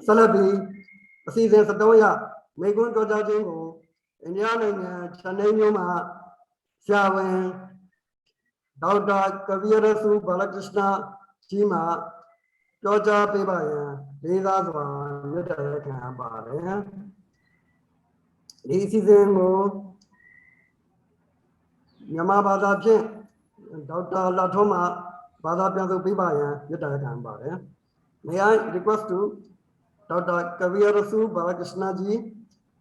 Salabi, a season Sadoya, Megun Goda Jingo, Indiana, Chanay Numa, Shawan, Dauda, Kavirasu, Balakrishna, Chima, Georgia Pibaya, Lizazwa, Nita Kambare. This is a Yama Bada Jin, Dauda Latoma, Bada Piano Pibaya, Nita Kambare. May I request to Dr. Kavirasu Balakrishna ji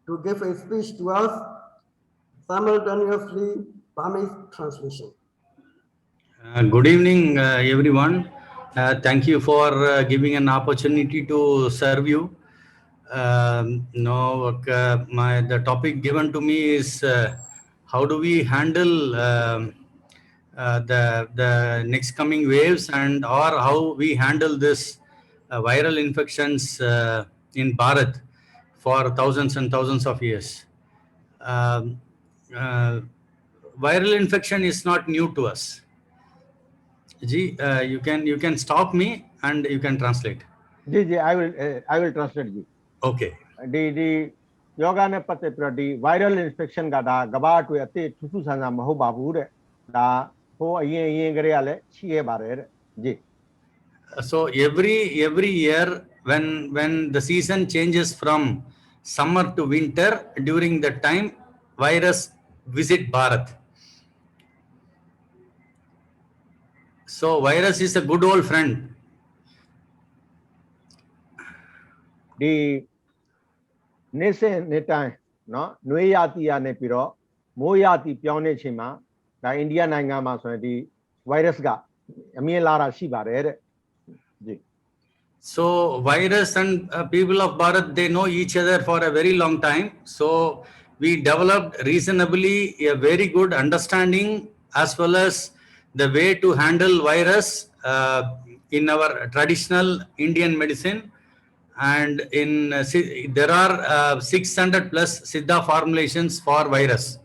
to give a speech to us, simultaneously Burmese translation. Good evening, everyone. Thank you for giving an opportunity to serve you. The topic given to me is how do we handle the next coming waves, and or how we handle this viral infections in Bharat for thousands and thousands of years. Um, uh, Viral infection is not new to us. Ji, you can stop me and you can translate. Ji, I will translate ji. Okay. The yoga ne patte prati viral infection ka da gaba to ate tutu sana maho babu re da ho aye gare ale chiye bare ji. So every year when the season changes from summer to winter, during that time virus visit Bharat. So virus is a good old friend. The nese netai no nueyati ya ne piro moyati pyaune chima da India nainga ma so di virus ga amie lara shi bare re ji. So virus and people of Bharat, they know each other for a very long time. So we developed reasonably a very good understanding as well as the way to handle virus in our traditional Indian medicine. And in there are 600 plus Siddha formulations for virus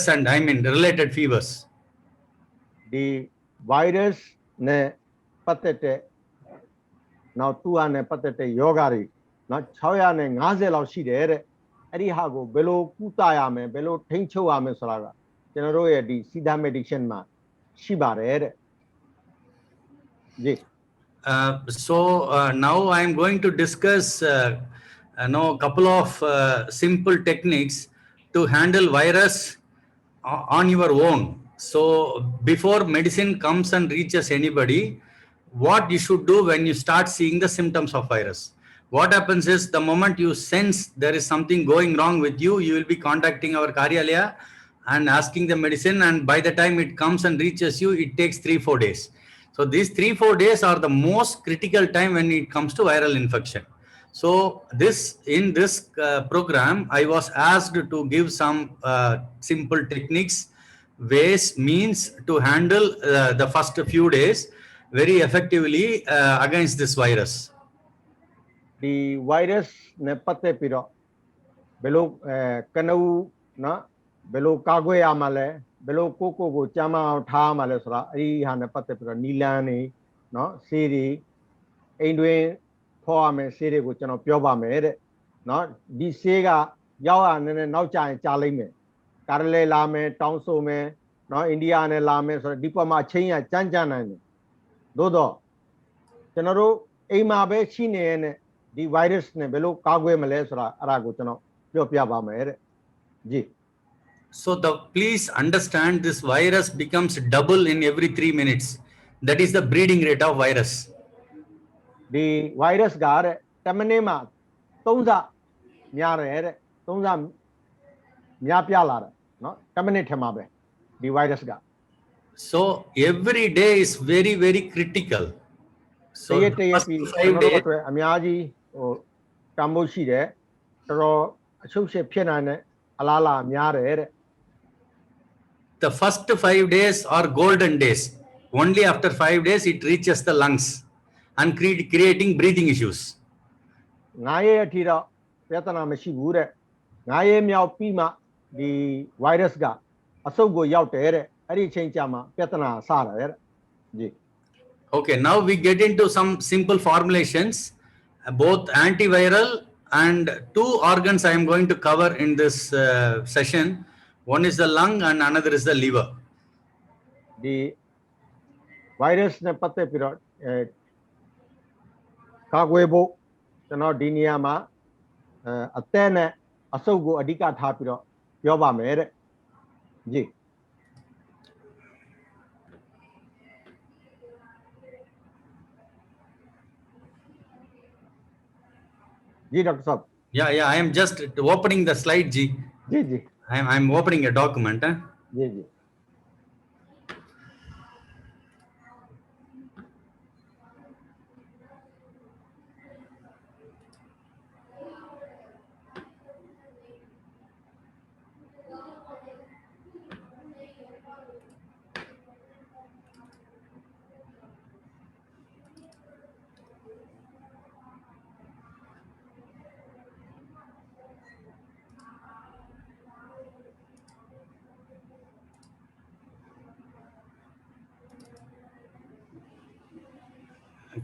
and I mean related fevers. The virus ne patete now 2 ne patete yoga ri now 650 လောက်ရှိတယ်တဲ့အဲ့ဒီဟာကိုဘယ်လိုကုသရမလဲဘယ်လိုထိန်းချုပ်ရမလဲဆိုတာကကျွန်တော်တို့ရဲ့ဒီ Siddha meditation မှာရှိပါတယ်တဲ့जी. So now I am going to discuss a couple of simple techniques to handle virus on your own. So before medicine comes and reaches anybody, what you should do when you start seeing the symptoms of virus. What happens is the moment you sense there is something going wrong with you, you will be contacting our Karyalaya and asking the medicine, and by the time it comes and reaches you, it takes 3-4 days. So these 3-4 days are the most critical time when it comes to viral infection. So in this program, I was asked to give some simple techniques, ways, means to handle the first few days very effectively against this virus. The virus ne patte piro belo kanau na belo kagwe amale belo koko ko chama tha amale sora ai ha ne patte piro nilan ni no se ri ain twin pho ame se ri ko chano pyo ba me de no di se ga yaw ya ne naw cha yin cha lai me Kerala la me taung so me no India ne la me so di pa ma chain ya chan chan nai ne do do chano ro ai ma be chi ne ne the virus ne belo kagwe male sora ara ko chano pyo pya ba me de ji. So please understand, this virus becomes double in every 3 minutes. That is the breeding rate of virus. The virus ga re tamane ma 3 sa nya re de 3 sa nya pya la de no tamane the ma be the virus ga. So every day is very very critical. So ye pi 5 days amya ji ho tammo shi de toro achuk shit phit na ne alala mya re de. The first 5 days are golden days. Only after 5 days it reaches the lungs and creating breathing issues. 9 ရက်အထိတော့ပြဿနာမရှိဘူးတဲ့9ရက်မြောက်ပြီးမှဒီ virus ကအဆုတ်ကိုရောက်တယ်တဲ့အဲ့ဒီအချိန်ကြာမှပြဿနာစတယ်တဲ့ Okay, now we get into some simple formulations. both antiviral and two organs I am going to cover in this session. One is the lung and another is the liver. ဒီ virus နဲ့ပတ်သက်ပြီးတော့ကာကွယ်ဖို့ကျွန်တော်ဒီနေရာမှာအသက်နဲ့အဆုပ်ကိုအဓိကထားပြီးတော့ပြောပါမယ်တဲ့ကြီး ji doctor sahab Yeah, I am just opening the slide, Ji. Ji I'm opening a document. Ji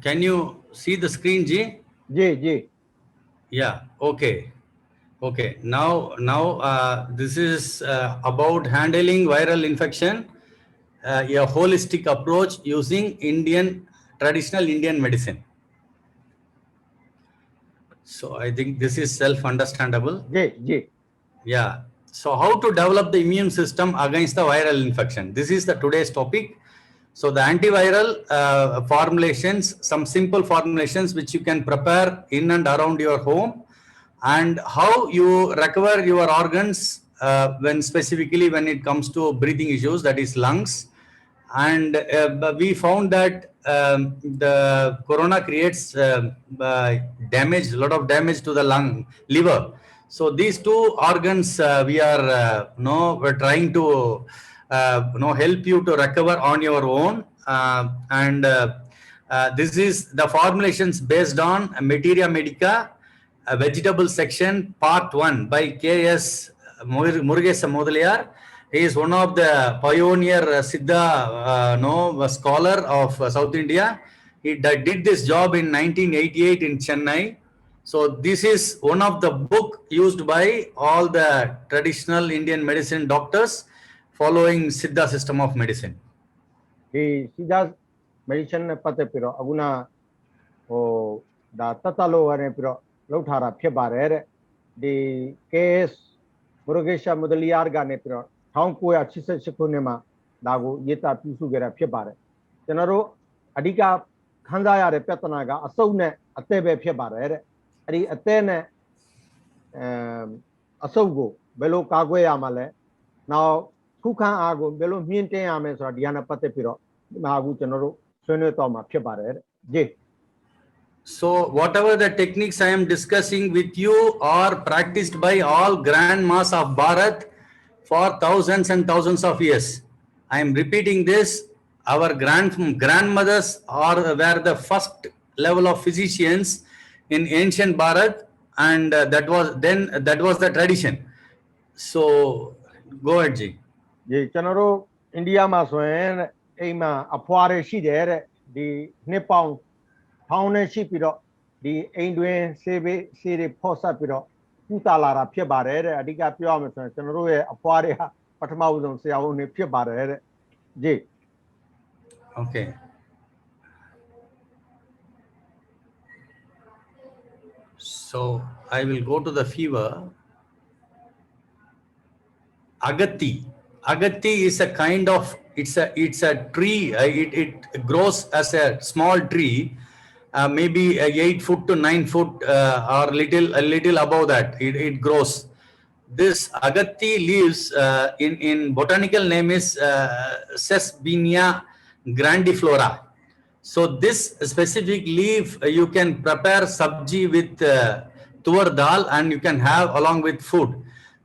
Can you see the screen, Ji? Ji Yeah, okay. Now this is about handling viral infection, a holistic approach using traditional Indian medicine. So I think this is self-understandable. Ji Yeah. So how to develop the immune system against the viral infection? This is the today's topic. So the antiviral formulations, some simple formulations which you can prepare in and around your home, and how you recover your organs specifically when it comes to breathing issues, that is lungs. And we found that the corona creates damage, a lot of damage to the liver. So these two organs we're trying to help you to recover on your own. This is the formulations based on Materia Medica, vegetable section, part 1 by K.S. Murugesh Mudaliar. He is one of the pioneer Siddha scholar of South India. He did this job in 1988 in Chennai. So this is one of the book used by all the traditional Indian medicine doctors following Siddha system of medicine. The Siddha medicine နဲ့ပတ်သက်ပြီးတော့အခုနဒါတတ်လို့ရနေပြီးတော့လောက်ထားတာဖြစ်ပါတယ်တဲ့ဒီ KS မုရုဂေရှမုဒလီယာကနေပြီးတော့1988ခုနှစ်မှာဒါကိုရေးသားပြုစုခဲ့တာဖြစ်ပါတယ်ကျွန်တော်တို့အဓိကခံစားရတဲ့ပြဿနာကအဆုတ်နဲ့အသက်ပဲဖြစ်ပါတယ်တဲ့အဲ့ဒီအသက်နဲ့အဆုတ်ကိုဘယ်လိုကာကွယ်ရမှာလဲနောက်ခုခံအားကိုဘယ်လိုမြင့်တင်ရမလဲဆိုတာဒီဟာနဲ့ပတ်သက်ပြီးတော့ဒီမှာအခုကျွန်တော်တို့ဆွေးနွေးတော့မှာဖြစ်ပါတယ်တဲ့ဂျေ So whatever the techniques I am discussing with you are practiced by all grandmas of Bharat for thousands and thousands of years. I am repeating this. Our grandmothers were the first level of physicians in ancient Bharat, and that was the tradition. So go ahead, Ji. Ji, ကျွန်တော်တို့အိန္ဒိယမှာဆိုရင်အိမ်မှာအဖွာတွေရှိတယ်တဲ့ဒီနှစ်ပေါင်းထောင်နဲ့ရှိပြီးတော့ဒီအိမ်တွင်ဆေးတွေဖော်ဆက်ပြီးတော့ကုသလာတာဖြစ်ပါတယ်တဲ့အဓိကပြောရမယ်ဆိုရင်ကျွန်တော်တို့ရဲ့အဖွာတွေဟာပထမဆုံးဆရာဝန်တွေဖြစ်ပါတယ်တဲ့ဂျေ Okay. So I will go to the fever. Agatti. Agatti is a kind of, it's a tree. It grows as a small tree, maybe 8 foot to 9 foot or a little above that. It grows. This agatti leaves in botanical name is Sesbania grandiflora. So this specific leaf you can prepare sabji with tur dal and you can have along with food.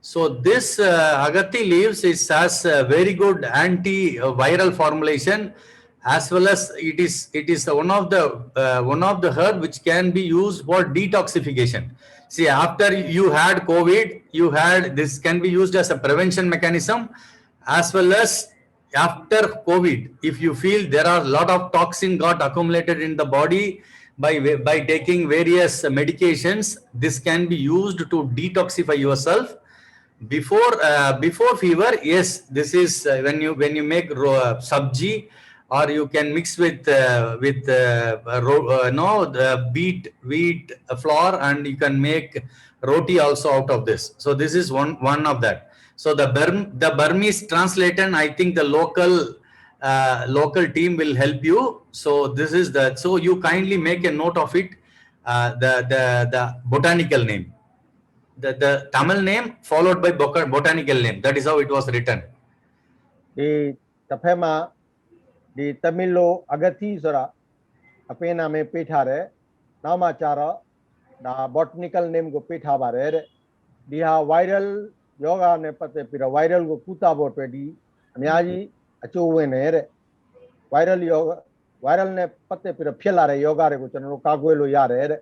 So this agatti leaves has a very good antiviral formulation, as well as it is one of the herb which can be used for detoxification. See, after you had COVID, this can be used as a prevention mechanism, as well as after COVID, if you feel there are a lot of toxin got accumulated in the body, by taking various medications. This can be used to detoxify yourself before fever. Yes, this is when you make sabji, or you can mix with no the wheat flour, and you can make roti also out of this. So this is one of that. So the Burmese translator, I think the local team will help you. So this is the, so you kindly make a note of it, the botanical name, the Tamil name followed by botanical name. That is how it was written. ဒီတစ်ဖက်မှာဒီတမီလိုအဂတိဆိုတာအပင်နာမည်ပေးထားတယ်နောက်မှကြာတော့ဒါ botanical name ကိုပေးထားပါတယ်တဲ့ဒီဟာ viral ယောဂနဲ့ပတ်သက်ပြီးတော့ viral ကိုကုသဖို့အတွက်ဒီအများကြီးအကျိုးဝင်တယ်တဲ့ viral ယောဂ viral နဲ့ပတ်သက်ပြီးတော့ဖြစ်လာတဲ့ယောဂတွေကိုကျွန်တော်တို့ကာကွယ်လို့ရတယ်တဲ့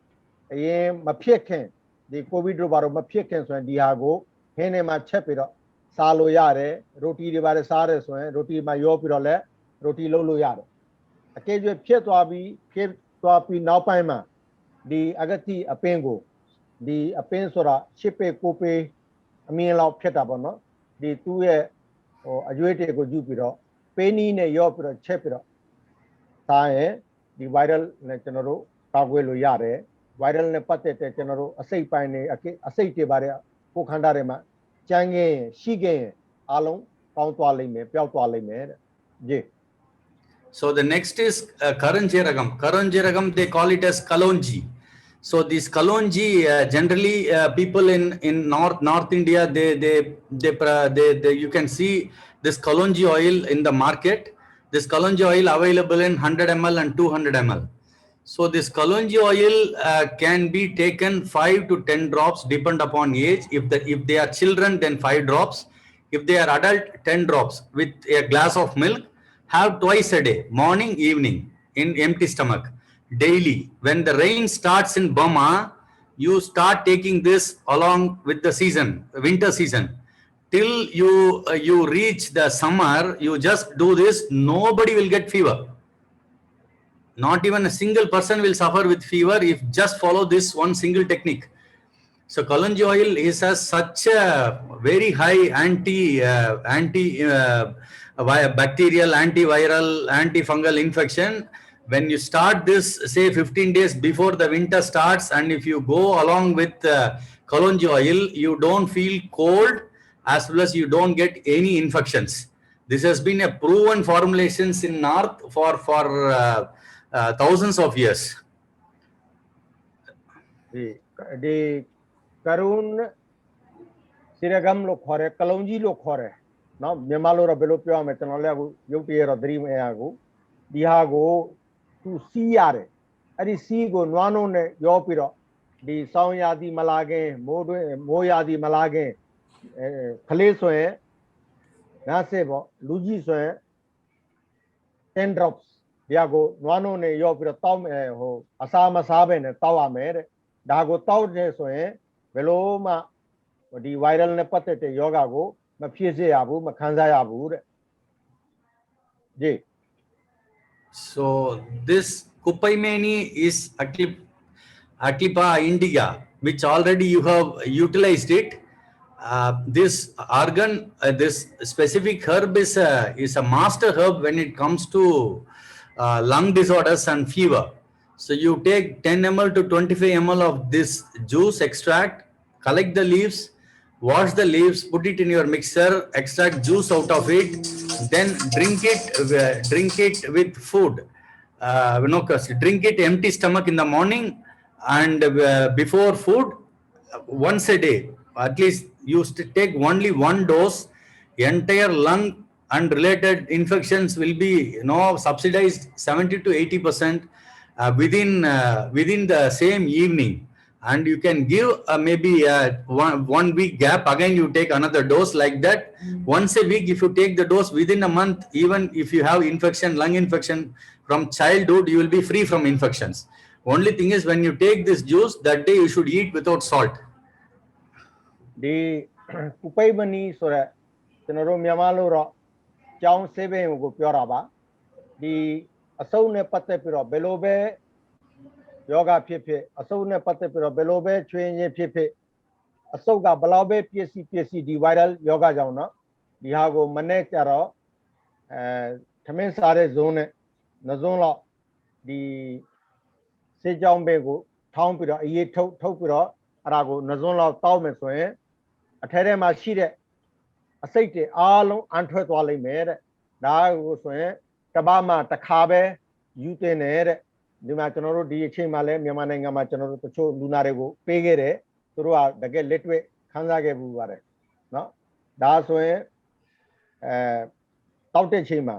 အရင်မဖြစ်ခင်ဒီ covid တို့ဘာလို့မဖြစ်ခင်ဆိုရင်ဒီဟာကိုခင်းထဲမှာချက်ပြီးတော့စားလို့ရတယ်ရိုတီတွေပါတယ်စားရဲဆိုရင်ရိုတီမှာရောပြီးတော့လည်းရိုတီလုပ်လို့ရတယ်အကယ်၍ဖြစ်သွားပြီးနောက်ပိုင်းမှာဒီအဂတိအပင်ကိုဒီအပင်ဆိုတာ10ပေ9ပေအမြင်လောက်ဖြစ်တာပေါ့နော်ဒီသူ့ရဲ့ဟိုအရွေးတွေကိုယူပြီးတော့ပေးနီးနဲ့ရောပြီးတော့ချက်ပြီးတော့စားရင်ဒီ viral နဲ့ကျွန်တော်တို့ကာကွယ်လို့ရတယ် viral နဲ့ပတ်သက်တဲ့ကျွန်တော်တို့အစိတ်ပိုင်းတွေအစိတ်တွေပါတယ်ကိုခန္ဓာတွေမှာကြမ်းခဲ့ရင်ရှိခဲ့ရင်အားလုံးကောင်းသွားလိမ့်မယ်ပျောက်သွားလိမ့်မယ်တဲ့ကြည့် So the next is Karanjeragam. Karanjeragam, they call it as Kalonji. So this Kalonji, generally people in North India, they you can see this Kalonji oil in the market. This Kalonji oil available in 100 ml and 200 ml. So this Kalonji oil can be taken 5 to 10 drops, depend upon age. If they are children, then 5 drops. If they are adult, 10 drops with a glass of milk. Have twice a day, morning, evening, in empty stomach, daily. When the rain starts in Burma, you start taking this along with the season, winter season. Till you reach the summer, you just do this, nobody will get fever. Not even a single person will suffer with fever if just follow this one single technique. So Kalonji oil has such a very high bacterial, antiviral, antifungal infection. When you start this, say 15 days before the winter starts, and if you go along with Kalonji oil, you don't feel cold as well as you don't get any infections. This has been a proven formulations in North for thousands of years. The Karun Siragam lo khore Kalonji lo khore no memalo ro belo pyo me tano le ku yauti ro dri me ya ku di ha ko tu si yare adi si ko nwano ne yo pi ro di saung ya di mala kin mo ya di mala kin khale so yin na se bo lu ji so yin 10 drops di ha ko nwano ne yo pi ro taw ho asa ma sa be ne taw ya me de da ko taw de so yin belo ma di viral နဲ့ပတ်သက်တဲ့ယောဂကိုမဖြစ်စေရဘူးမခံစားရဘူးတဲ့ကြည့် So this Kupaimeni is Aklipa indica, which already you have utilized it. This organ, this specific herb is a master herb when it comes to lung disorders and fever. So you take 10 ml to 25 ml of this juice extract, collect the leaves, wash the leaves, put it in your mixer, extract juice out of it, then drink it with food. Drink it empty stomach in the morning and before food once a day. At least you take only one dose. Entire lung and related infections will be subsidized 70 to 80% within the same evening. And you can give maybe one week gap, again you take another dose like that. Once a week, if you take the dose within a month, even if you have infection, lung infection from childhood, you will be free from infections. Only thing is, when you take this juice, that day you should eat without salt. The Kupaimani sora tenoro myamalo ro chaung sebe ko pyora ba di asau ne patte piro belo be ယောဂဖြစ်ဖြစ်အဆုတ်နဲ့ပတ်သက်ပြီးတော့ဘယ်လိုပဲချွေးရင်ဖြစ်ဖြစ်အဆုတ်ကဘယ်လောက်ပဲပြည့်စည်ဒီ viral ယောဂကြောင့်เนาะဒီဟာကိုမနေ့ကျတော့ထမင်းစားတဲ့ဇုံနဲ့နှစုံးလောက်ဒီစေးကြောင်းဘက်ကိုထောင်းပြီးတော့အေးထုတ်ပြီးတော့အဲ့ဒါကိုနှစုံးလောက်တောက်မယ်ဆိုရင်အထဲထဲမှာရှိတဲ့အစိတ်တွေအားလုံးအန်ထွက်သွားလိမ့်မယ်တဲ့ဒါကိုဆိုရင်တပတ်မှတစ်ခါပဲယူတင်နေတဲ့ဒီမှာကျွန်တော်တို့ဒီအချိန်မှာလဲမြန်မာနိုင်ငံမှာကျွန်တော်တို့တချို့လူနာတွေကိုပေးခဲ့တယ်သူတို့ကတကယ်လက်တွေ့ခန်းစားခဲ့ဘူးပါတယ်เนาะဒါဆိုရင်တောက်တဲ့ချိန်မှာ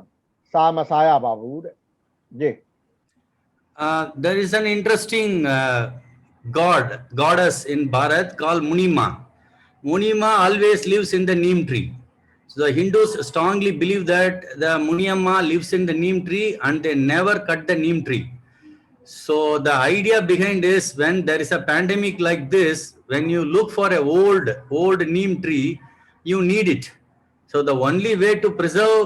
စားမစားရပါဘူးတဲ့ကြည့် There is an interesting goddess in Bharat called Munima. Munima always lives in the neem tree. So the Hindus strongly believe that the Muniamma lives in the neem tree and they never cut the neem tree. So the idea behind is when there is a pandemic like this, when you look for a old neem tree, you need it. So the only way to preserve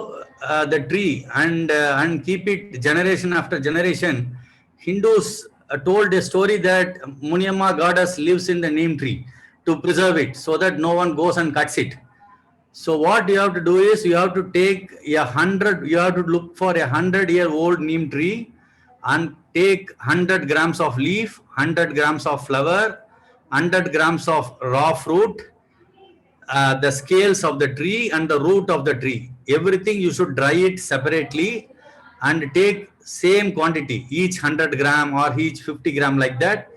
the tree and keep it generation after generation, Hindus told a story that Muniamma goddess lives in the neem tree to preserve it so that no one goes and cuts it. So what you have to do is you have to look for 100-year-old neem tree and take 100 grams of leaf, 100 grams of flower, 100 grams of raw fruit, the scales of the tree and the root of the tree. Everything you should dry it separately and take same quantity, each 100 gram or each 50 gram like that,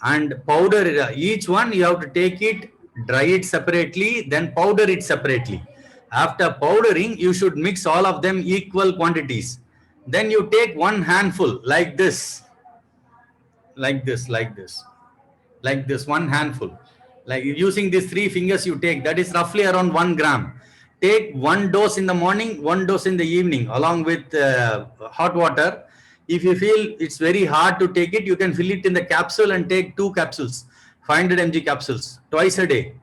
and powder each one. You have to take it, dry it separately, then powder it separately. After powdering, you should mix all of them equal quantities. Then you take one handful like this, one handful. Like using these 3 fingers you take, that is roughly around 1 gram. Take 1 dose in the morning, 1 dose in the evening along with hot water. If you feel it's very hard to take it, you can fill it in the capsule and take 2 capsules, 500 mg capsules twice a day.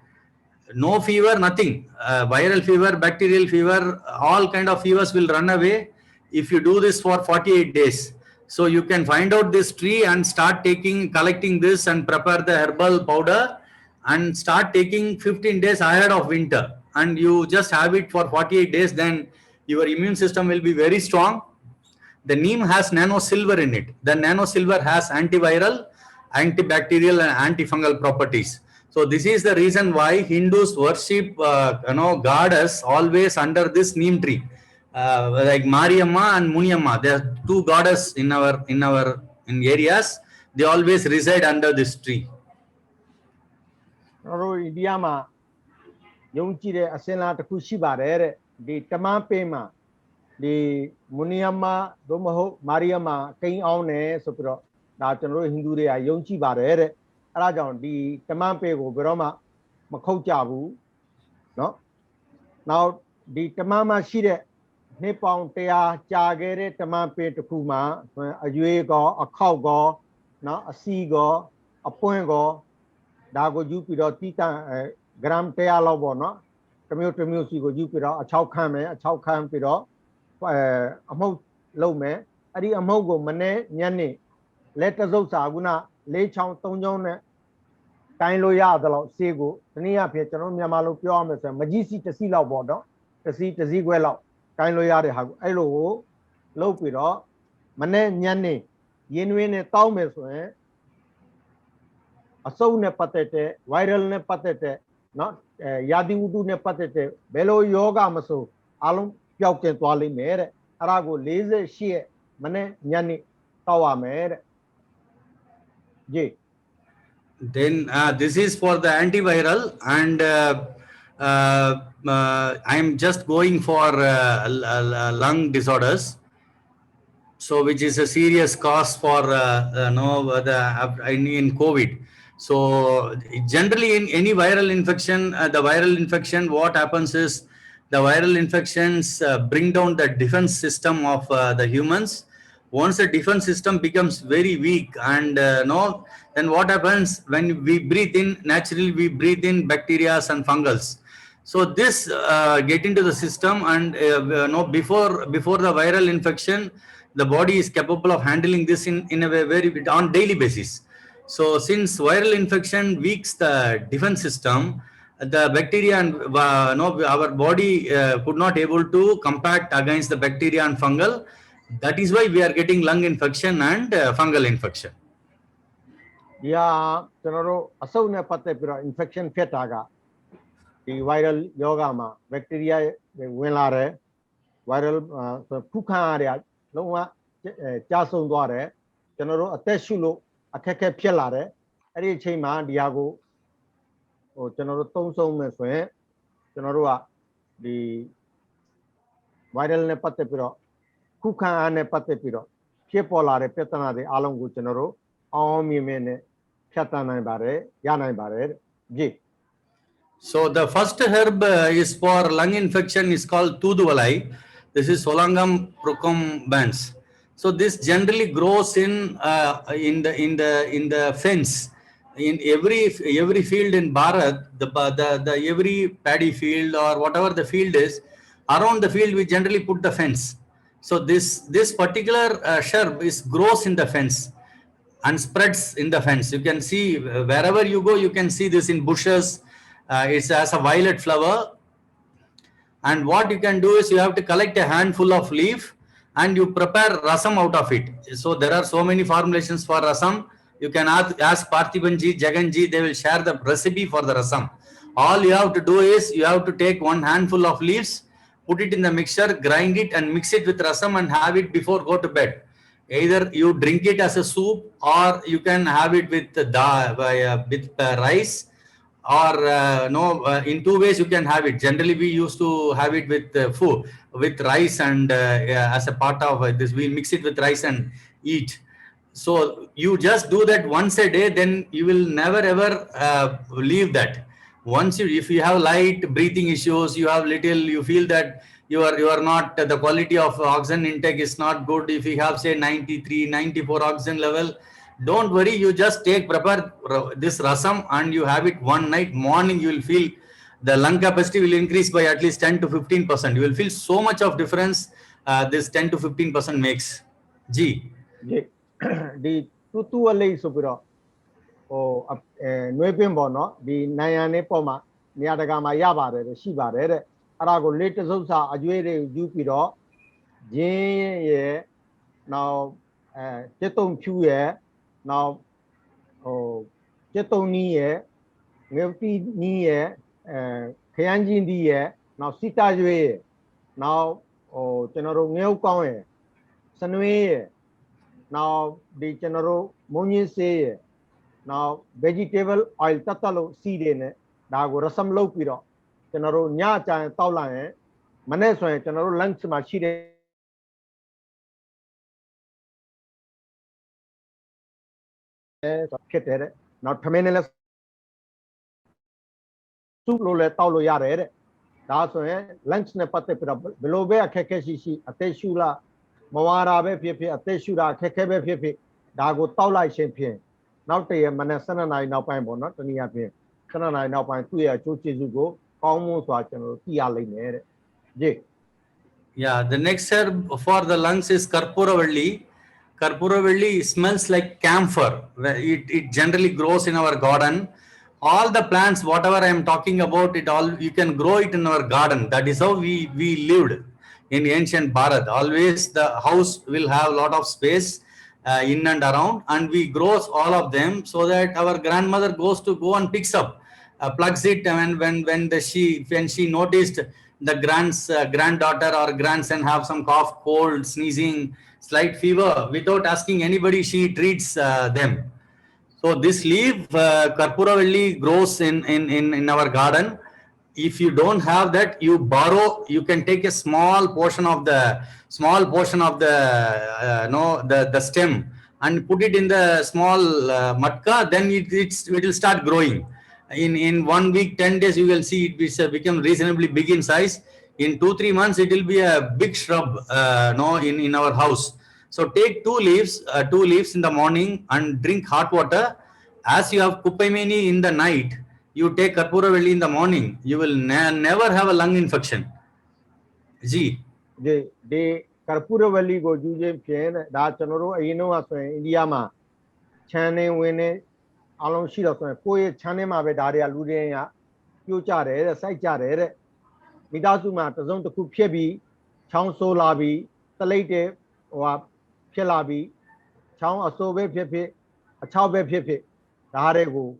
No fever, nothing. Viral fever, bacterial fever, all kind of fevers will run away if you do this for 48 days. So you can find out this tree and start collecting this and prepare the herbal powder and start taking 15 days ahead of winter. And you just have it for 48 days, then your immune system will be very strong. The neem has nano silver in it. The nano silver has antiviral, antibacterial and antifungal properties. So this is the reason why Hindus worship goddess always under this neem tree. Like Mariamma and Muniamma, there are 2 goddess in areas. They always reside under this tree. ကျွန်တော်တို့အိန္ဒိယမှာယုံကြည်တဲ့အစင်လာတစ်ခုရှိပါတယ်တဲ့ဒီတမန်ပေးမှာဒီမူနီယမ်မာသို့မဟုတ်မာရီယမ်မာကိန်းအောင်နေဆိုပြီးတော့ဒါကျွန်တော်တို့ဟိန္ဒူတွေကယုံကြည်ပါတယ်တဲ့အဲဒါကြောင့်ဒီတမန်ပေးကိုဘယ်တော့မှမခုတ်ကြဘူးเนาะနောက်ဒီတမန်မှာရှိတဲ့နှစ်ပေါင်း100ကြာခဲ့တဲ့တမန်ပေးတစ်ခုမှာအရွေးကောအခောက်ကောเนาะအစီကောအပွင့်ကောဒါကိုယူပြီးတော့တိတန်ဂရမ်100လောက်ပေါ့နော်တစ်မျိုးစီကိုယူပြီးတော့အချောက်ခမ်းမယ်အချောက်ခမ်းပြီးတော့အမှုတ်လုပ်မယ်အဲ့ဒီအမှုတ်ကိုမနေ့ညနေလက်တစုပ်စာခုန4ချောင်း3ချောင်းနဲ့တိုင်းလို့ရသလောက်ဆေးကိုဒီနေ့အဖြစ်ကျွန်တော်မြန်မာလိုပြောရမယ်ဆိုရင်မကြီးစီတစ်စီလောက်ပေါ့နော်တစ်စီခွဲလောက်တိုင်းလို့ရတဲ့ဟာကိုအဲ့လိုကိုလုပ်ပြီးတော့မနေ့ညနေရင်းနှွေးနဲ့တောင်းမယ်ဆိုရင်အစုံနဲ့ပတ်သက်တဲ့ viral နဲ့ပတ်သက်တဲ့เนาะရာသီဥတုနဲ့ပတ်သက်တဲ့ဘယ်လိုယောဂမဆိုအလုံးပျောက်ကင်းသွားလိမ့်မယ်တဲ့အဲ့ဒါကို48ရက်မနေ့ညနေတောက်ရမယ်တဲ့ကြည့် Then this is for the antiviral and I'm just going for lung disorders, so which is a serious cause for in COVID. So generally in any viral infection, what happens is the viral infections bring down the defense system of the humans. Once the defense system becomes very weak and then what happens when we breathe in, naturally we breathe in bacteria and fungals. So this get into the system, and before the viral infection, the body is capable of handling this in a very on daily basis. So since viral infection weakens the defense system, the bacteria and our body could not able to combat against the bacteria and fungal. That is why we are getting lung infection and fungal infection. ဒီဟာကျွန်တော်တို့အဆုတ်နဲ့ပတ်သက်ပြီးတော့ infection ဖြစ်တာကဒီ viral ယောဂမှာ bacteria ဝင်လာတယ် viral ဖူးခံရတဲ့လုံးဝကြာဆုံးသွားတယ်ကျွန်တော်တို့အသက်ရှူလို့အခက်အခဲဖြစ်လာတယ်အဲ့ဒီအချိန်မှာဒီဟာကိုကျွန်တော်တို့သုံးဆုံးမယ်ဆိုရင်ကျွန်တော်တို့ကဒီ viral နဲ့ပတ်သက်ပြီးတော့ဖူးခံရတဲ့ပတ်သက်ပြီးတော့ဖြစ်ပေါ်လာတဲ့ပြဿနာတွေအားလုံးကိုကျွန်တော်တို့အောင်မြင်မြင်နဲ့ဖြတ်တန်းနိုင်ပါတယ်ရနိုင်ပါတယ်ကြည့် So the first herb is for lung infection is called Tooduvalai. This is Solangam procumbens. So this generally grows in the fence. In every field in Bharat, the every paddy field or whatever the field is, around the field we generally put the fence. So this particular shrub grows in the fence and spreads in the fence. You can see wherever you go, you can see this in bushes. It has a violet flower, and what you can do is you have to collect a handful of leaf and you prepare rasam out of it. So there are so many formulations for rasam. You can ask Parthibanji, Jaganji, they will share the recipe for the rasam. All you have to do is you have to take one handful of leaves, put it in the mixer, grind it and mix it with rasam and have it before go to bed. Either you drink it as a soup or you can have it with rice, or in two ways you can have it. Generally we used to have it with food, with rice, and as a part of this we'll mix it with rice and eat. So you just do that once a day, then you will never ever leave that. Once if you have light breathing issues, you have little, you feel that you are not, the quality of oxygen intake is not good. If you have say 93, 94 oxygen level, don't worry, you just prepare this rasam and you have it one night. Morning you will feel the lung capacity will increase by at least 10 to 15%. You will feel so much of difference this 10 to 15% makes. G. The tutu alai so biro o nwe pin bo no di nayan ne po ma neya daga ma ya bare de shi bare de ara ko le tsau sa ajwe de yu pi do jin ye now chetung phu ye now chetung ni ye ngeuti ni ye khyan jin di ye now sita jwe ye nowကျွန်တော်တို့ငဲဥကောင်းရဲ့စနွေးရဲ့ now ဒီကျွန်တော်တို့မုံညင်းဆေးရဲ့ now vegetable oil တတ်တလို့စီးတွေနဲ့ဒါကိုရစမ်လုပ်ပြီးတော့ကျွန်တော်တို့ညအကြရင်တောက်လိုက်ရင်မနေ့ဆိုရင်ကျွန်တော်တို့ lunch မှာရှိတဲ့ဖြစ်တယ်တဲ့ now ထမင်းနဲ့လည်းစုလို့လည်းတောက်လို့ရတယ်တဲ့ဒါဆိုရင် lunch နဲ့ပတ်သက်ပြီးတော့ဘယ်လိုပဲအခက်အခဲရှိအသက်ရှူလားမဝါတာပဲဖြစ်ဖြစ်အသက်ရှူတာအခက်အခဲပဲဖြစ်ဖြစ်ဒါကိုတောက်လိုက်ခြင်းဖြင့်နောက်တည့်မနေ့12နာရီနောက်ပိုင်းပေါ့နော်တနည်းအားဖြင့်12နာရီနောက်ပိုင်းသူ့ရဲ့အကျိုးကျေးဇူးကိုကောင်းမွန်စွာကျွန်တော်တို့သိရလိမ့်မယ်တဲ့ကြည့် Yeah, the next herb for the lungs is Karpuravalli. Karpuravalli smells like camphor. It generally grows in our garden. All the plants, whatever I am talking about, it all you can grow it in our garden. That is how we lived in ancient Bharat. Always the house will have a lot of space in and around, and we grow all of them so that our grandmother goes to go and picks up, plugs it, and when she noticed the granddaughter or grandson have some cough, cold, sneezing, slight fever, without asking anybody, she treats them. So this leaf, Karpuravalli, grows in our garden. If you don't have that, you borrow. You can take a small portion of the the stem and put it in the small matka. Then it will start growing. In 1 week, 10 days, you will see it become reasonably big in size. In 2-3 months, it will be a big shrub. In our house. So take two leaves in the morning and drink hot water. As you have Kupaimeni in the night, you take Karpuravalli in the morning, you will never have a lung infection. G. De Karpuravalli go juje phien da chonoro ayino wa so yin India ma chane win along shi lo so ko ye chane ma be da de lu de ya pyo ja de de sai ja de de midasu ma tazong taku phit bi chong so la bi talait de ho phit la bi chong aso be phit phit achao be phit phit da de ko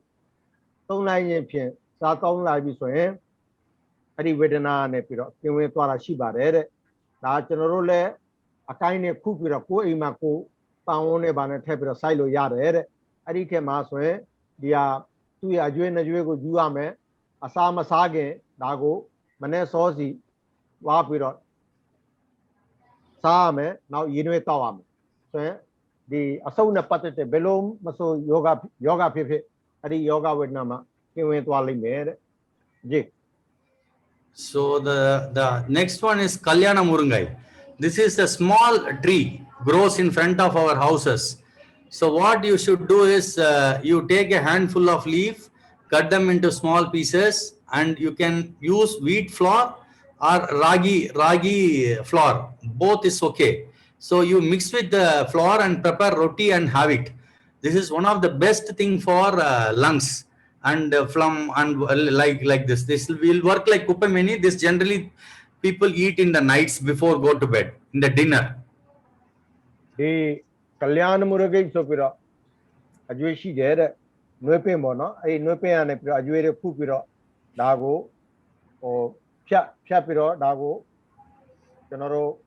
tong lai yin phien sa tong lai bi so yin ari vedana ne pi ro kin win twa da shi ba de de da chonoro le akai ne khu pi ro ko ai ma ko pan won ne ba ne thep pi ro sai lo ya de de ari the ma so yin di ya tu ya ajwe na jwe ko ju ya me asa ma sa kin da ko mane so si wa pi ro sa me now yin we taw am so yin di asau ne pat te belom ma so yoga phit phit ari yoga vedana ma kin win twa lai me de ji. So the next one is Kalyana Murungai. This is a small tree, grows in front of our houses. So what you should do is you take a handful of leaf, cut them into small pieces, and you can use wheat flour or ragi flour. Both is okay. So you mix with the flour and prepare roti and have it. This is one of the best thing for lungs. And like this will work like Kupameni. This generally people eat in the nights before go to bed in the dinner. The Kalyan Murugay so pira Ajweshi there Nupe Mono, a Nupe and a Ajwere Kupiro, Dago, or Chapiro, Dago, General,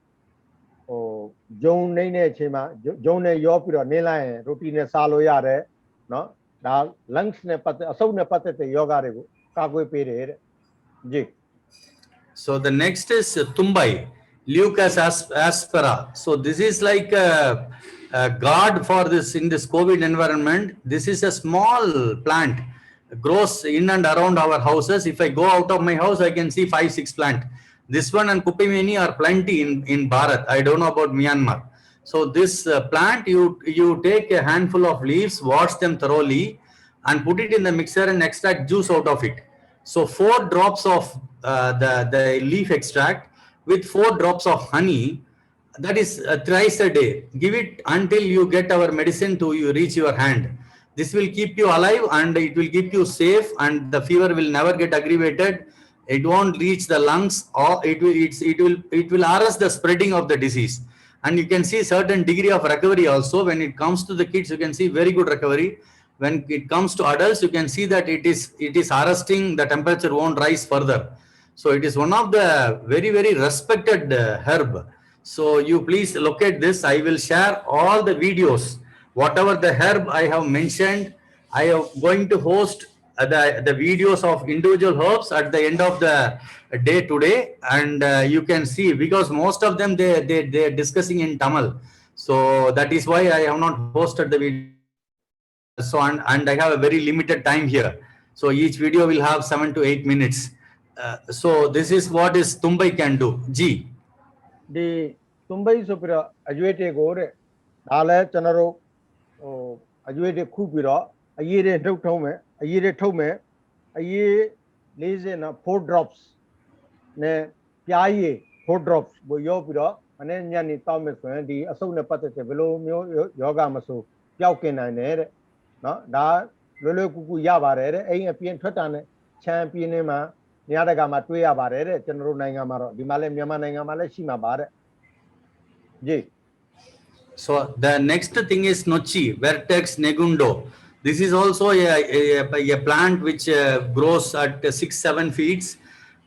or Joan Nene Chema, Joan Yopiro, Nela, Rotine Salo Yare, no? Da lungs ne pate asau ne pate te yoga rego kagoi pere ji. So the next is Tumbai, Leucas aspera. So this is like a god for this in this COVID environment. This is a small plant, grows in and around our houses. If I go out of my house, I can see 5-6 plants. This one and Kupimeni are plenty in Bharat. I don't know about Myanmar. So this plant, you take a handful of leaves, wash them thoroughly, and put it in the mixer and extract juice out of it. So 4 drops of the leaf extract with 4 drops of honey. That is thrice a day. Give it until you get our medicine to you reach your hand. This will keep you alive and it will keep you safe, and the fever will never get aggravated. It won't reach the lungs, or it will arrest the spreading of the disease. And you can see certain degree of recovery also. When it comes to the kids, you can see very good recovery. When it comes to adults, you can see that it is arresting, the temperature won't rise further. So it is one of the very, very respected herb. So you please locate this. I will share all the videos, whatever the herb I have mentioned. I am going to host the videos of individual herbs at the end of the day today, and you can see, because most of them they are discussing in Tamil, so that is why I have not posted the video. So and I have a very limited time here, so each video will have 7 to 8 minutes. So this is what is Tumbai can do. G. The Tumbai supira Ajwete gore Dale Chanaro Ajwete Kupiro, a year tome, a year lays in 4 drops. Ne Piaye 4 drops, Boyopiro, and then Yanni Thomas, the Asona Patate below Yoga Maso, Yaukin and Ere, no, da Lulu Kuku Yavare, a Pian Totane, Champion Ema, Niadagama Tuya Bare, General Nangamaro, the Malay Yamananga Shima Bare. J. So the next thing is Nochi, Vertex negundo. This is also a plant which grows at 6-7 feet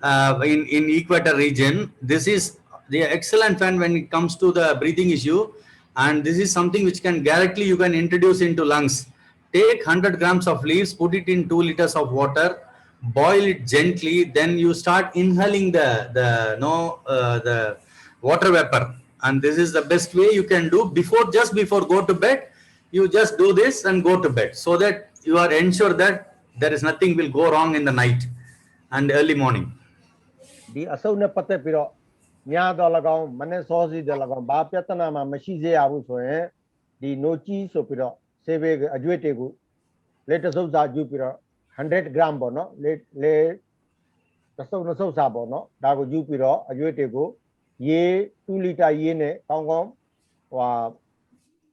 in equator region. This is the excellent plant when it comes to the breathing issue, and this is something which can directly you can introduce into lungs. Take 100 grams of leaves, put it in 2 liters of water, boil it gently, then you start inhaling the water vapor, and this is the best way you can do just before go to bed. You just do this and go to bed, so that you are ensured that there is nothing will go wrong in the night and early morning. The Asona Pate Piro, Nya Dolagam, Mane Sozi Delagam, Bapiatana, Mashize Abuso, the Nochi Sopiro, Seve Ajuetegu, let us observe Jupiter, 100 gram ပေါ့နော်လေတစ်စုပ်နှစ်စုပ်စာပေါ့နော်ဒါကိုယူပြီးတော့အရွက်တွေကိုရေ2လီတာရေနဲ့ကောင်းကောင်းဟို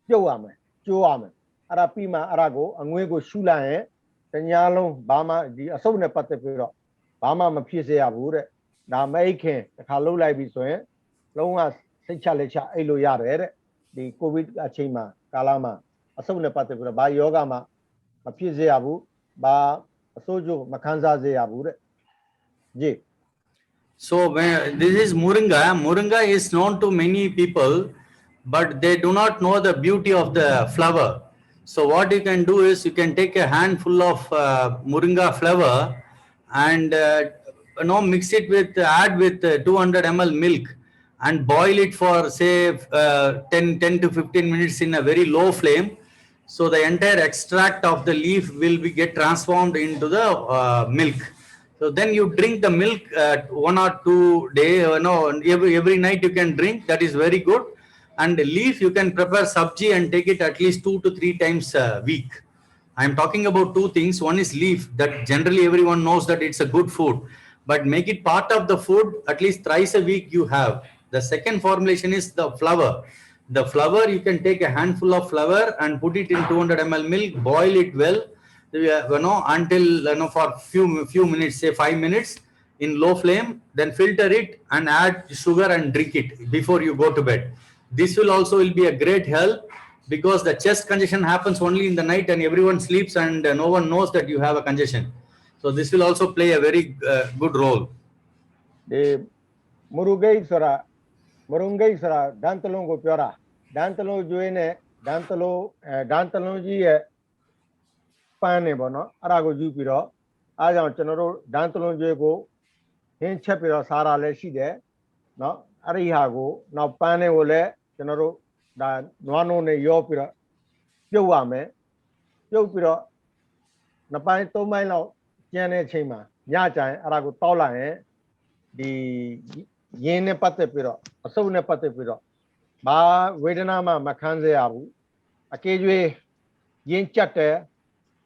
ပြုတ်ရမယ်ကျိုးရမယ်အဲ့ဒါပြီးမှအဲ့ဒါကိုအငွေးကိုရှူလိုက်ရင်တညာလုံးဘာမှဒီအဆုပ်နဲ့ပတ်သက်ပြီးတော့ဘာမှမဖြစ်စေရဘူးတဲ့ဒါမအိတ်ခင်တစ်ခါလှုပ်လိုက်ပြီဆိုရင်လုံးဝစိတ်ချလက်ချအိတ်လို့ရတယ်တဲ့ဒီကိုဗစ်အချိန်မှာကာလမှာအဆုပ်နဲ့ပတ်သက်ပြီးတော့ဘာယောဂမှမဖြစ်စေရဘူးဘာအဆိုးကျိုးမခံစားစေရဘူးတဲ့जी So this is moringa. Moringa is known to many people, but they do not know the beauty of the flower. So what you can do is you can take a handful of moringa flower and mix it with add with 200 ml milk and boil it for say 10 to 15 minutes in a very low flame. So the entire extract of the leaf will get transformed into the milk. So then you drink the milk 1 or 2 days, every night you can drink. That is very good. And the leaf you can prepare sabji and take it at least 2 to 3 times a week. I am talking about 2 things. One is leaf, that generally everyone knows that it's a good food, but make it part of the food at least thrice a week you have. The second formulation is the flower. The flower, you can take a handful of flower and put it in 200 ml milk, boil it well, until for few minutes, say 5 minutes in low flame, then filter it and add sugar and drink it before you go to bed. This will be a great help because the chest congestion happens only in the night and everyone sleeps and no one knows that you have a congestion. So this will also play a very good role. The Murungai sara dantalon go pyara dantalo joine dantalo ji ye ပန်းနေပေါ့နော်အဲ့ဒါကိုယူပြီးတော့အားကြောင့်ကျွန်တော်တို့ဒန်းတလုံးကျွေးကိုဟင်းချက်ပြီးတော့စားတာလည်းရှိတယ်เนาะအဲ့ဒီဟာကိုနောက်ပန်းတွေကိုလည်းကျွန်တော်တို့ဒါနွားနိုးနဲ့ရောပြီးတော့ပြုတ်ရမယ်ပြုတ်ပြီးတော့နှစ်ပိုင်းသုံးပိုင်းလောက်ကျန်တဲ့အချိန်မှာညကြရင်အဲ့ဒါကိုတောက်လိုက်ရင်ဒီရင်းနဲ့ပတ်သက်ပြီးတော့အဆုပ်နဲ့ပတ်သက်ပြီးတော့ဘာဝေဒနာမှမခံစေရဘူးအကေကျွေးရင်းကြက်တယ်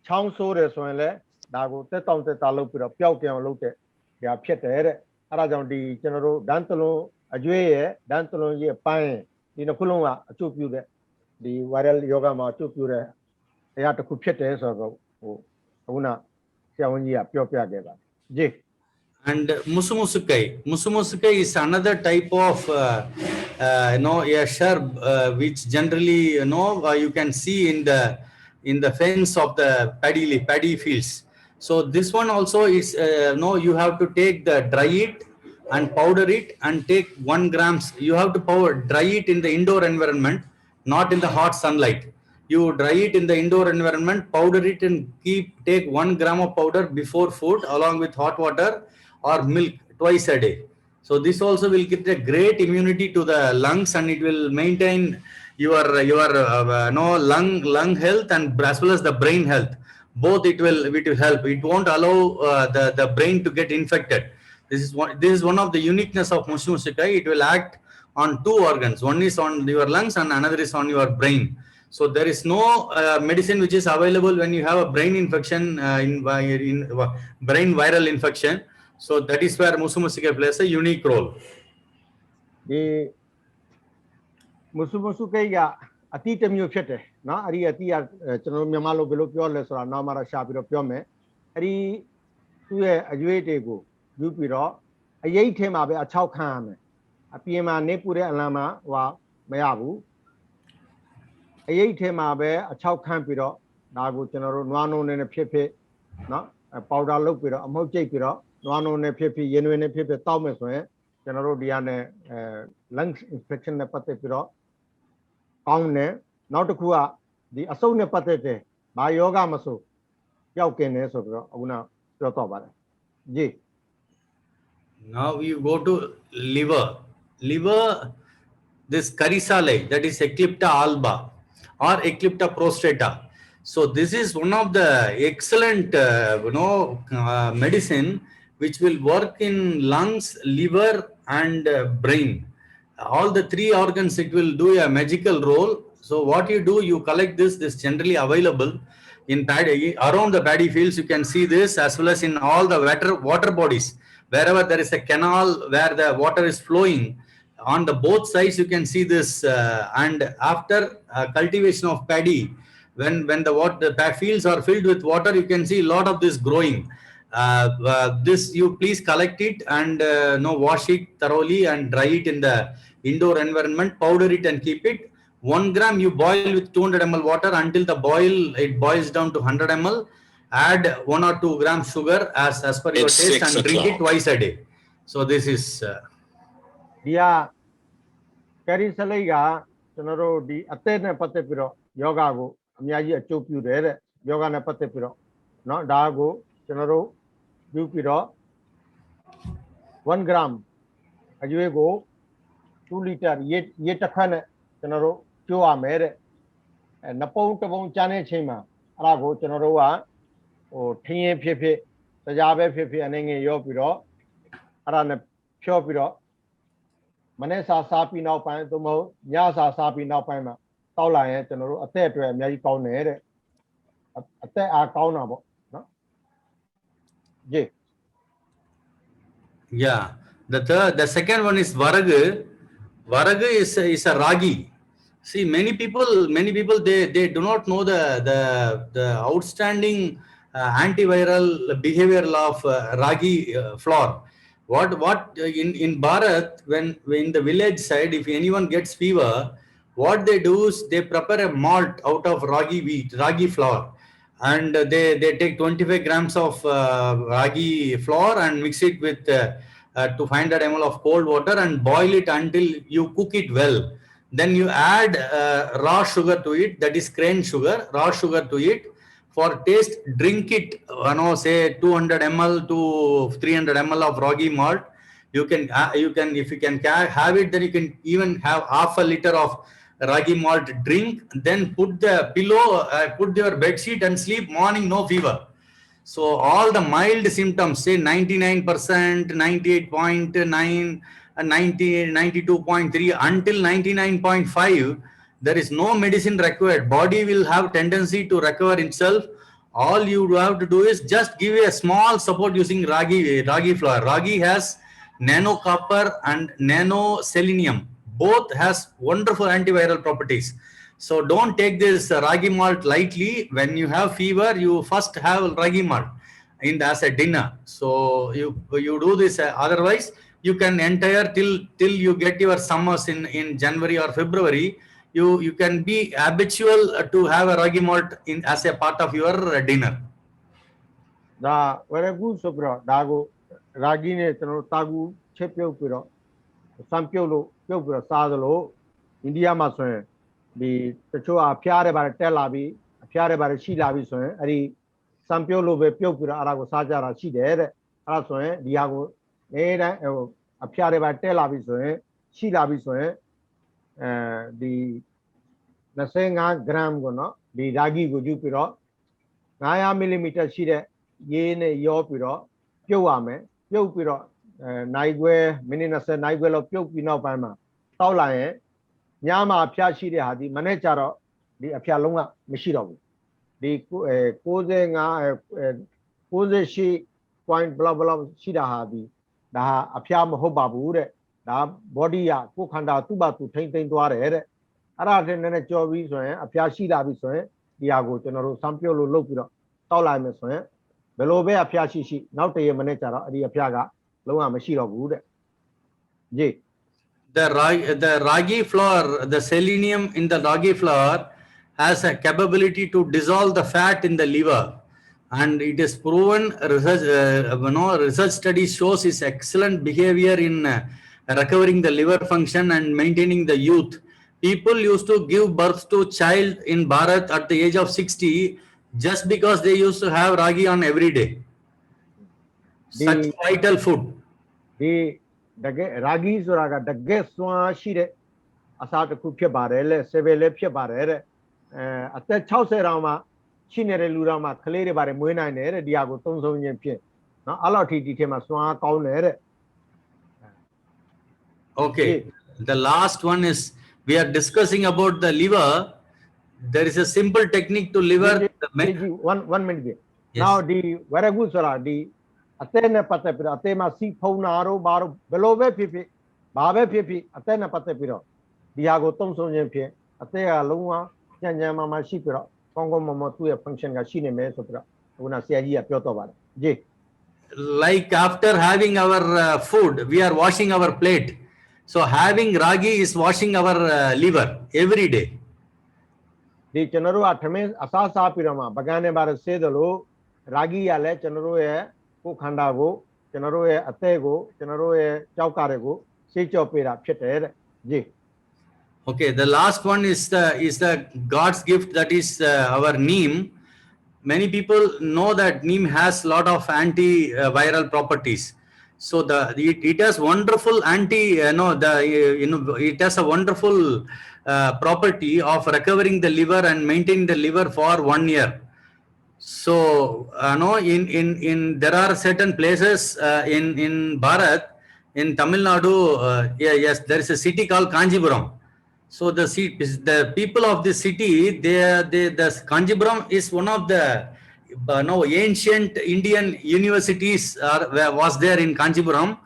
ချောင်းဆိုးတယ်ဆိုရင်လည်းဒါကိုတက်တောင့်တက်တာလုပ်ပြီးတော့ပျောက်ပြောင်လုပ်တဲ့နေရာဖြစ်တယ်တဲ့အဲ့ဒါကြောင့်ဒီကျွန်တော်တို့ဒန်းတလုံးအကျွေးရဲ့ဒန်းတလုံးရဲ့ပိုင်းဒီနှစ်ခုလုံးကအကျိုးပြုတဲ့ဒီ viral yoga မှာအကျိုးပြုတဲ့တရားတစ်ခုဖြစ်တယ်ဆိုတော့ဟိုအခုနဆရာဝန်ကြီးကပြောပြခဲ့ပါတယ်ဂျေ And Musumusukai is another type of a shrub which generally you can see in the fence of the paddy fields. So this one also is you have to take dry it and powder it and take 1 grams. You have to dry it in the indoor environment, not in the hot sunlight. You dry it in the indoor environment, powder it and take 1 gram of powder before food along with hot water or milk twice a day. So this also will give a great immunity to the lungs and it will maintain your lung health and as well as the brain health. Both it will help. It won't allow the brain to get infected. This is one of the uniqueness of Musumusukai. It will act on 2 organs. One is on your lungs and another is on your brain. So there is no medicine which is available when you have a brain infection in brain viral infection. So that is where Musumusukai plays a unique role. The Musumusukai ကအတိတစ်မျိုးဖြစ်တယ်เนาะအဲ့ဒီအတိကကျွန်တော်မြန်မာလိုဘယ်လိုပြောလဲဆိုတာနောက်မှတော့ရှာပြီးတော့ပြောမယ်အဲ့ဒီသူ့ရဲ့အရွေးတွေကိုယူပြီးတော့အရေးထဲမှာပဲအချောက်ခံရမယ်အပြင်မှာနေပူတဲ့အလံမှာဟိုမရဘူးအရေးထဲမှာပဲအချောက်ခံပြီးတော့ဒါကိုကျွန်တော်တို့နွားနိုးနေဖြစ်ဖြစ်เนาะပေါင်ဒါလုပ်ပြီးတော့အမှုတ်ကျိတ်ပြီးတော့နွားနိုးနေဖြစ်ဖြစ်ရင်ဝင်နေဖြစ်ဖြစ်တောက်မယ်ဆိုရင်ကျွန်တော်တို့ဒီကနေlungs infection နဲ့ပတ်သက်ပြီးတော့ကောင်းတယ်နောက်တစ်ခုကဒီအဆုပ်နဲ့ပတ်သက်တဲ့ဘာယောဂမဆိုပျောက်ကင်းတယ်ဆိုပြီးတော့အခုနပြောတော့ပါတယ်ဂျီ Now you go to liver, this carisale, that is Eclipta alba or Eclipta prostrata. So this is one of the excellent medicine which will work in lungs, liver and brain. All the 3 organs it will do a magical role. So what you do, you collect this generally available in paddy, around the paddy fields, you can see this, as well as in all the water bodies. Wherever there is a canal where the water is flowing, on the both sides you can see this. And after cultivation of paddy, when the fields are filled with water, you can see a lot of this growing. This you please collect it and wash it thoroughly and dry it in the indoor environment, powder it and keep it. 1 gram you boil with 200 ml water until it boils down to 100 ml. Add 1 or 2 grams sugar as per your It's taste 6 and drink it o'clock. twice a day. So this is ဒီကကယ်ရီဆလိတ်ကကျွန်တော်တို့ဒီအသက်နဲ့ပတ်သက်ပြီးတော့ယောဂကိုအများကြီးအကျိုးပြုတယ်တဲ့ယောဂနဲ့ပတ်သက်ပြီးတော့เนาะဒါကိုကျွန်တော်တို့ပြုပြီးတော့1 gram အရွေးကို2 liter ရေတစ်ခွက်နဲ့ကျွန်တော်တို့ကျိုးရမယ်တဲ့နှစ်ပုံတစ်ပုံကျန်တဲ့ချိန်မှာအဲ့ဒါကိုကျွန်တော်တို့ကဟိုထင်းရင်ဖြစ်ဖြစ်တရားပဲဖြစ်ဖြစ်အနေငယ်ရောပြီးတော့အဲ့ဒါနဲ့ဖြောပြီးတော့မနေ့စာစားပြီးနောက်ပိုင်းသို့မဟုတ်ညစာစားပြီးနောက်ပိုင်းမှာတောက်လာရင်ကျွန်တော်တို့အသက်အတွက်အများကြီးကောင်းတယ်တဲ့အသက်အားကောင်းတာပေါ့နော်ဂျေ yeah. The second one is varagu. Varagu is a ragi. See, many people they do not know the outstanding antiviral behavior of ragi flour. What in Bharat, when in the village side, if anyone gets fever, what they do is they prepare a malt out of ragi flour, and they take 25 grams of ragi flour and mix it with 200 ml of cold water and boil it until you cook it well. Then you add raw sugar to it, that is cane sugar, raw sugar to it. For taste, drink it, say 200 ml to 300 ml of ragi malt. You can if you can have it, then you can even have half a liter of ragi malt drink. Then put the pillow, put your bed sheet and sleep. Morning, no fever. So all the mild symptoms, say 99%, 98.9, 92.3 until 99.5. There is no medicine required. Body will have tendency to recover itself. All you have to do is just give a small support using ragi flour. Ragi has nano copper and nano selenium. Both has wonderful antiviral properties. So don't take this ragi malt lightly. When you have fever, you first have ragi malt as a dinner. So you do this. Otherwise, you can entire till you get your summers in January or February. You can be habitual to have a ragi malt as a part of your dinner. ဒါဝရကူဆိုပြီးတော့ဒါကိုရာဂီနဲ့ကျွန်တော်တို့တာကူချက်ပြုတ်ပြီးတော့စံပြုတ်လို့ပြုတ်ပြီးတော့စားသလိုအိန္ဒိယမှာဆိုရင်ဒီတချို့အဖျားတွေပါတယ်တက်လာပြီးအဖျားတွေပါတယ်ရှိလာပြီးဆိုရင်အဲ့ဒီစံပြုတ်လို့ပဲပြုတ်ပြီးတော့အဲ့ဒါကိုစားကြတာရှိတယ်တဲ့အဲ့ဒါဆိုရင်ဒီဟာကိုနေတိုင်းဟိုအဖျားတွေပါတယ်တက်လာပြီးဆိုရင်ရှိလာပြီးဆိုရင်ဒီ25 gram ကိုနော်ဒီဓာဂီကိုယူပြီးတော့900 mm ရှိတဲ့ရေနဲ့ရောပြီးတော့ပြုတ်ရမယ်ပြုတ်ပြီးတော့နိုင်ခွဲမိနစ်20နိုင်ခွဲလောက်ပြုတ်ပြီးနောက်ပိုင်းမှာတောက်လာရင်ညမှာအဖျားရှိတဲ့ဟာဒီမနေ့ကျတော့ဒီအဖျားလုံးကမရှိတော့ဘူးဒီ98 point blah blah ရှိတာဟာဒီဒါဟာအဖျားမဟုတ်ပါဘူးတဲ့ဒါ body ကကိုယ်ခန္ဓာသူ့ဘာသူထိမ့်သိမ်းသွားတယ်တဲ့အဲ့ဒါနဲ့နည်းနည်းကြော်ပြီးဆိုရင်အဖျားရှိလာပြီဆိုရင်ဒီဟာကိုကျွန်တော်တို့စမ်းပြုတ်လို့လုပ်ပြီးတော့တောက်လိုက်မယ်ဆိုရင်ဘယ်လိုပဲအဖျားရှိနောက်တရက်မနေ့ကျတော့အဲ့ဒီအဖျားကလုံးဝမရှိတော့ဘူးတဲ့ဂျေ The ragi flour, the selenium in the ragi flour has a capability to dissolve the fat in the liver, and it is proven. Research studies shows its excellent behavior in recovering the liver function and maintaining the youth. People used to give birth to child in Bharat at the age of 60 just because they used to have ragi on every day. Such vital food. The ragi ဆိုတာကတကယ်စွမ်းရှိတဲ့အစားတစ်ခုဖြစ်ပါတယ်လေဆေဗယ်လည်းဖြစ်ပါတယ်တဲ့အသက်60တောင်မှရှိနေတဲ့လူတော်မှာကလေးတွေပါတယ်မွေးနိုင်တယ်တဲ့ဒီဟာကိုသုံးဆုံးခြင်းဖြစ်နော်အဲ့လောက်ထိဒီထဲမှာစွမ်းကောင်းတယ်တဲ့ Okay, the last one is we are discussing about the liver. There is a simple technique to liver. The one minute Yes. now the very good sir the atene patte piro atema si phona ro ba ro belo be phit ba be phit atene patte piro di ha ko tong song chin phit ate ka long wa nyan nyan ma shi piro kong kong mo tu ye function ka shi ne me so piro una sia ji ya pyo to ba ji Like after having our food, we are washing our plate. So having ragi is washing our liver every day. ဒီကျွန်တော်တို့ကထမင်းအစားစားပြီးတော့မှပကန်းနဲ့ပါဆေးသလိုရာဂီရလဲကျွန်တော်တို့ရဲ့ကိုယ်ခန္ဓာကိုကျွန်တော်တို့ရဲ့အသက်ကိုကျွန်တော်တို့ရဲ့ကြောက်ကတွေကိုရှေ့ကြောပေးတာဖြစ်တယ်တဲ့ကြီး Okay, the last one is the God's gift, that is our neem. Many people know that neem has lot of anti-viral properties. So it has wonderful it has a wonderful property of recovering the liver and maintaining the liver for 1 year. So in there are certain places in Bharat, in Tamil Nadu, yes, there is a city called Kanjipuram. So the people of this city, the Kanjipuram is one of the ancient Indian universities was there in Kanjipuram,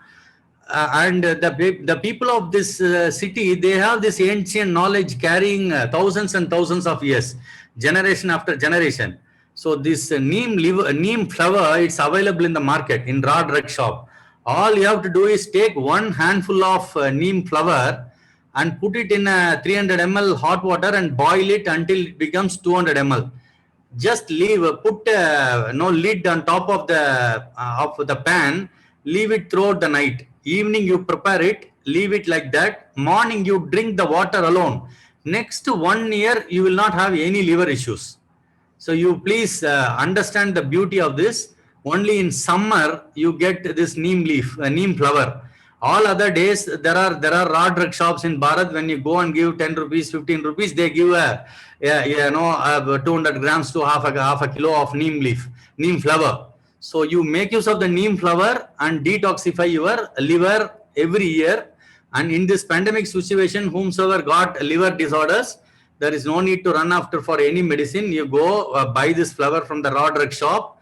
and the people of this city, they have this ancient knowledge carrying thousands and thousands of years, generation after generation. So this neem flower, it's available in the market in raw drug shop. All you have to do is take one handful of neem flower and put it in 300 ml hot water and boil it until it becomes 200 ml. Just put lid on top of the pan, leave it throughout the night. Evening you prepare it, leave it like that. Morning you drink the water alone. Next 1 year you will not have any liver issues. So you please understand the beauty of this. Only in summer you get this neem flower. All other days there are raw drug shops in Bharat. When you go and give 10 rupees, 15 rupees, they give 200 grams to half a kilo of neem flower. So you make use of the neem flower and detoxify your liver every year. And in this pandemic situation, whomsoever got liver disorders, there is no need to run after for any medicine. You go buy this flower from the raw drug shop,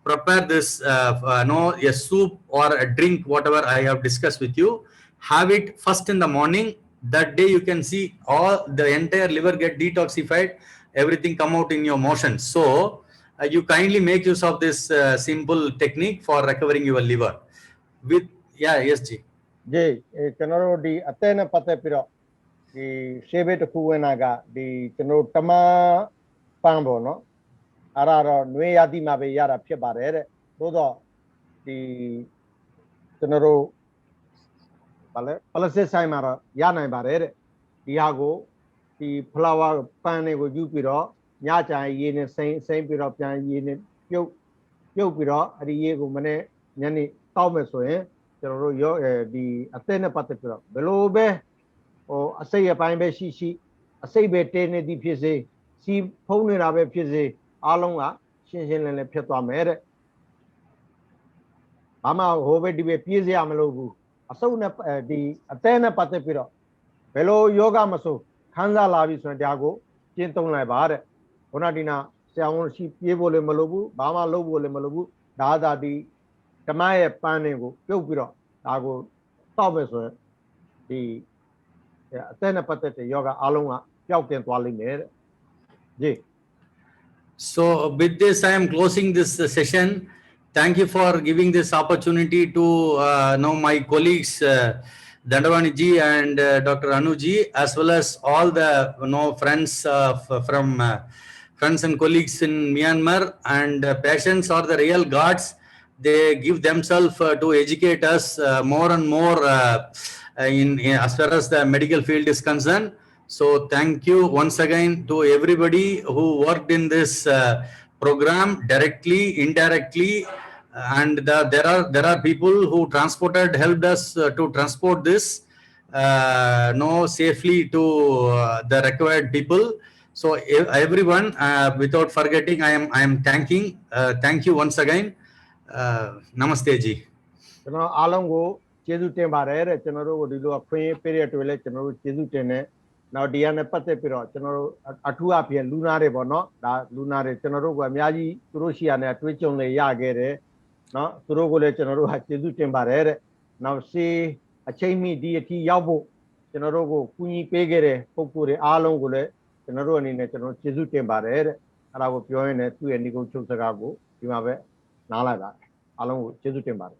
prepare this a soup or a drink, whatever I have discussed with you. Have it first in the morning. That day you can see all the entire liver get detoxified, everything come out in your motions. So you kindly make use of this simple technique for recovering your liver. With yes Ji. ကျွန်တော်တို့ဒီအသက်နဲ့ပတ်သက်ပြီးတော့ဒီရှေးဘက်တစ်ခုဝင်တာကဒီကျွန်တော်တမပန်းပေါ့နော်အဲ့ဒါတော့နွေရာသီမှာပဲရတာဖြစ်ပါတယ်တဲ့သို့တော့ဒီကျွန်တော်တို့ဗာလဲပလက်စစ်ဆိုင်မှာတော့ရနိုင်ပါတယ်တဲ့ဒီဟာကိုဒီ flower ပန်းတွေကိုယူပြီးတော့ညချာရေနဲ့စိမ့်ပြီးတော့ပြန်ရေနဲ့ပြုတ်ပြီးတော့အဲ့ဒီရေကိုမနေ့ညနေတောက်မယ်ဆိုရင်ကျွန်တော်တို့ရောဒီအသက်နဲ့ပတ်သက်ပြီးတော့ဘယ်လိုပဲအစိတ်အပိုင်းပဲရှိအစိတ်ပဲတင်းနေသည်ဖြစ်စေစီဖုံးနေတာပဲဖြစ်စေအားလုံးကရှင်းလင်းလင်းဖြစ်သွားမယ်တဲ့ဘာမှဟိုဘက်ဒီဘက်ပြေးစရာမလိုဘူးအစုပ်နဲ့ဒီအသက်နဲ့ပတ်သက်ပြီးတော့ဘယ်လိုယောဂမဆိုခန်းစားလာပြီဆိုရင်ဒါကိုကျင့်သုံးလိုက်ပါတဲ့ခုနဒီနာဆရာဝန်ရှိပြေးဖို့လည်းမလိုဘူးဘာမှလုပ်ဖို့လည်းမလိုဘူးဒါသာဒီဓမ္မရဲ့ပန်းတွေကိုပြုတ်ပြီးတော့ဒါကိုတောက်မယ်ဆိုရင်ဒီအသက်နဲ့ပတ်သက်တဲ့ယောဂအားလုံးကပျောက်ကင်းသွားလိမ့်မယ်တဲ့ကြီး So with this I am closing this session. Thank you for giving this opportunity to know my colleagues Dandavani ji and Dr. Anu ji, as well as all the friends from friends and colleagues in Myanmar. And patients are the real gods. They give themselves to educate us more and more in as far as the medical field is concerned. So thank you once again to everybody who worked in this program directly, indirectly, and there are people who helped us to transport this safely to the required people. So everyone, without forgetting, I am thanking. Thank you once again. Namaste ji. ကျွန်တော်အားလုံးကိုကျေးဇူးတင်ပါတယ်တဲ့ကျွန်တော်တို့ကိုဒီလိုအခွင့်အရေးပေးတဲ့အတွက်လည်းကျွန်တော်တို့ကျေးဇူးတင်တယ် နောက်ဒီကနေပတ်သက်ပြီးတော့ကျွန်တော်တို့အထူးအဖြစ်လူနာတွေပေါ့နော်ဒါလူနာတွေကျွန်တော်တို့ကအများကြီးသူတို့ရှိရတဲ့တွေးကြုံတွေရခဲ့တယ်နော်သူတို့ကိုလည်းကျွန်တော်တို့ဟာကျေးဇူးတင်ပါတယ်တဲ့နောက်စီအချိန်မီဒီအထိရောက်ဖို့ကျွန်တော်တို့ကိုကူညီပေးခဲ့တဲ့ပုဂ္ဂိုလ်တွေအားလုံးကိုလည်းကျွန်တော်တို့အနေနဲ့ကျွန်တော်ကျေးဇူးတင်ပါတယ်တဲ့အဲ့ဒါကိုပြောရင်းနဲ့သူ့ရဲ့ညီကုန်းချုပ်စကားကိုဒီမှာပဲနားလိုက်ပါတယ်အားလုံးကိုကျေးဇူးတင်ပါတယ်